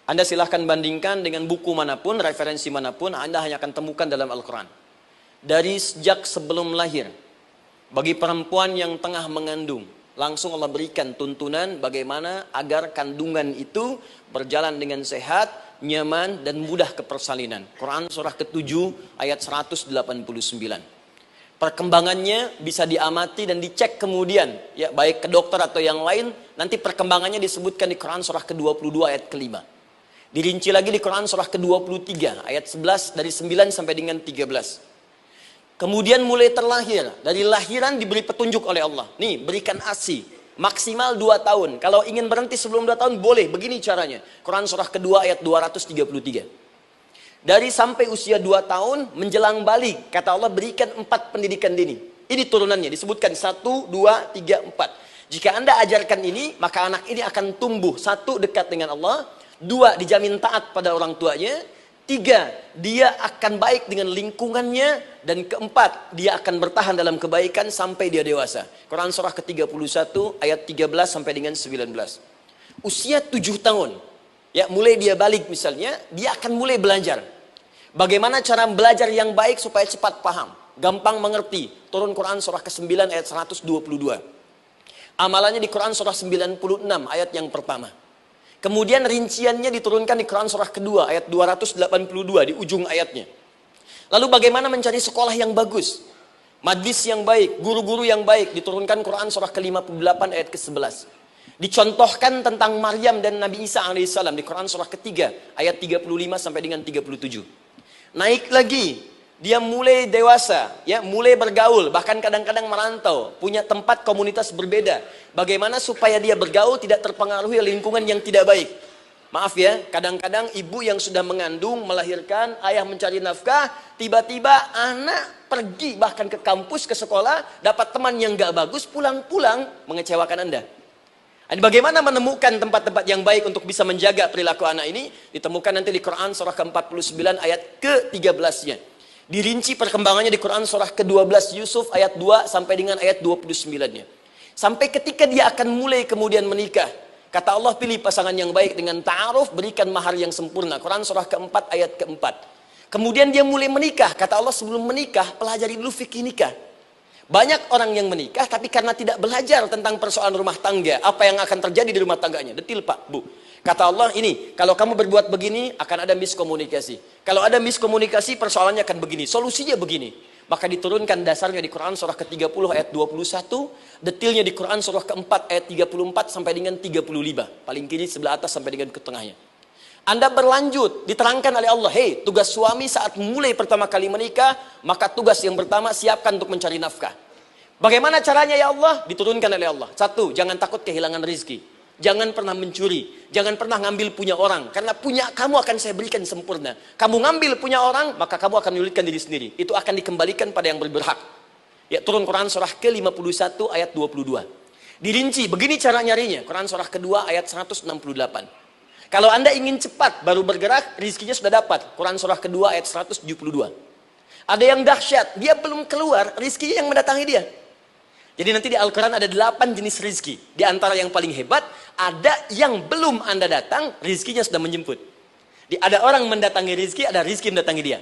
Anda silahkan bandingkan dengan buku manapun, referensi manapun, Anda hanya akan temukan dalam Al-Quran. Dari sejak sebelum lahir, bagi perempuan yang tengah mengandung, langsung Allah berikan tuntunan bagaimana agar kandungan itu berjalan dengan sehat, nyaman, dan mudah ke persalinan. Quran surah ke-7 ayat 189. Perkembangannya bisa diamati dan dicek kemudian, ya baik ke dokter atau yang lain. Nanti perkembangannya disebutkan di Quran surah ke-22 ayat ke-5. Dirinci lagi di Quran surah ke-23 ayat 11 dari 9 sampai dengan 13. Kemudian mulai terlahir, dari lahiran diberi petunjuk oleh Allah. Nih, berikan ASI maksimal 2 tahun. Kalau ingin berhenti sebelum 2 tahun boleh, begini caranya. Quran surah kedua ayat 233. Dari sampai usia 2 tahun menjelang balik, kata Allah berikan 4 pendidikan dini. Ini turunannya disebutkan 1, 2, 3, 4. Jika Anda ajarkan ini, maka anak ini akan tumbuh. 1, dekat dengan Allah. 2, dijamin taat pada orang tuanya. 3, dia akan baik dengan lingkungannya. Dan 4, dia akan bertahan dalam kebaikan sampai dia dewasa. Quran surah ke-31 ayat 13 sampai dengan 19. Usia 7 tahun, ya mulai dia balik misalnya, dia akan mulai belajar. Bagaimana cara belajar yang baik supaya cepat paham, gampang mengerti. Turun Quran surah ke-9 ayat 122. Amalannya di Quran surah 96 ayat yang pertama. Kemudian rinciannya diturunkan di Quran surah kedua ayat 282 di ujung ayatnya. Lalu bagaimana mencari sekolah yang bagus, majlis yang baik, guru-guru yang baik, diturunkan Quran surah ke-58 ayat ke-11. Dicontohkan tentang Maryam dan Nabi Isa alaihissalam di Quran surah ketiga ayat 35 sampai dengan 37. Naik lagi, dia mulai dewasa, ya mulai bergaul, bahkan kadang-kadang merantau, punya tempat komunitas berbeda. Bagaimana supaya dia bergaul tidak terpengaruhi lingkungan yang tidak baik. Maaf ya, kadang-kadang ibu yang sudah mengandung, melahirkan, ayah mencari nafkah, tiba-tiba anak pergi bahkan ke kampus, ke sekolah, dapat teman yang gak bagus, pulang-pulang mengecewakan Anda. Dan bagaimana menemukan tempat-tempat yang baik untuk bisa menjaga perilaku anak ini? Ditemukan nanti di Quran surah ke-49 ayat ke-13-nya. Dirinci perkembangannya di Quran surah ke-12 Yusuf ayat 2 sampai dengan ayat 29-nya. Sampai ketika dia akan mulai kemudian menikah. Kata Allah, pilih pasangan yang baik dengan ta'aruf, berikan mahar yang sempurna. Quran surah ke-4 ayat ke-4. Kemudian dia mulai menikah. Kata Allah, sebelum menikah, pelajari dulu fikih nikah. Banyak orang yang menikah, tapi karena tidak belajar tentang persoalan rumah tangga. Apa yang akan terjadi di rumah tangganya. Detil Pak, Bu. Kata Allah, ini, kalau kamu berbuat begini, akan ada miskomunikasi. Kalau ada miskomunikasi, persoalannya akan begini. Solusinya begini. Maka diturunkan dasarnya di Quran surah ke-30 ayat 21. Detilnya di Quran surah ke-4 ayat 34 sampai dengan 35. Paling kiri sebelah atas sampai dengan ke tengahnya. Anda berlanjut, diterangkan oleh Allah. Hei, tugas suami saat mulai pertama kali menikah, maka tugas yang pertama siapkan untuk mencari nafkah. Bagaimana caranya ya Allah? Diturunkan oleh Allah. 1, jangan takut kehilangan rezeki. Jangan pernah mencuri, jangan pernah ngambil punya orang, karena punya kamu akan saya berikan sempurna. Kamu ngambil punya orang, maka kamu akan menyulitkan diri sendiri. Itu akan dikembalikan pada yang berhak. Ya, turun Quran surah ke-51 ayat 22. Dirinci, begini cara nyarinya. Quran surah kedua ayat 168. Kalau Anda ingin cepat baru bergerak, rizkinya sudah dapat. Quran surah kedua ayat 172. Ada yang dahsyat, dia belum keluar, rizkinya yang mendatangi dia. Jadi nanti di Al-Quran ada 8 jenis rizki. Di antara yang paling hebat, ada yang belum Anda datang, rizkinya sudah menjemput. Ada orang mendatangi rizki, ada rizki mendatangi dia.